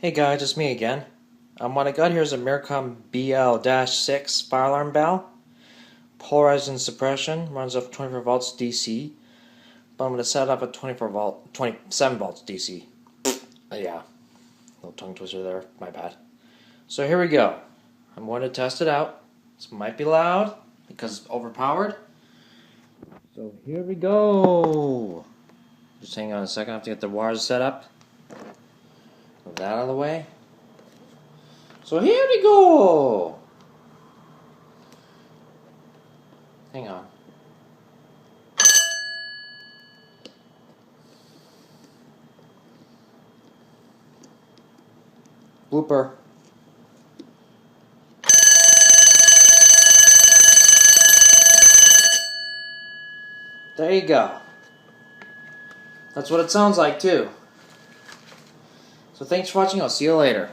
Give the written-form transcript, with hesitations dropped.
Hey guys, it's me again. What I got here is a Mircom BL-6 fire alarm bell. Polarizing suppression, runs off 24 volts DC. But I'm going to set it up at 27 volts DC. Yeah, little tongue twister there, my bad. So here we go. I'm going to test it out. This might be loud because it's overpowered. So here we go. Just hang on a second, I have to get the wires set up. Move that out of the way. So here we go. Hang on. Blooper. There you go. That's what it sounds like too. So thanks for watching. I'll see you later.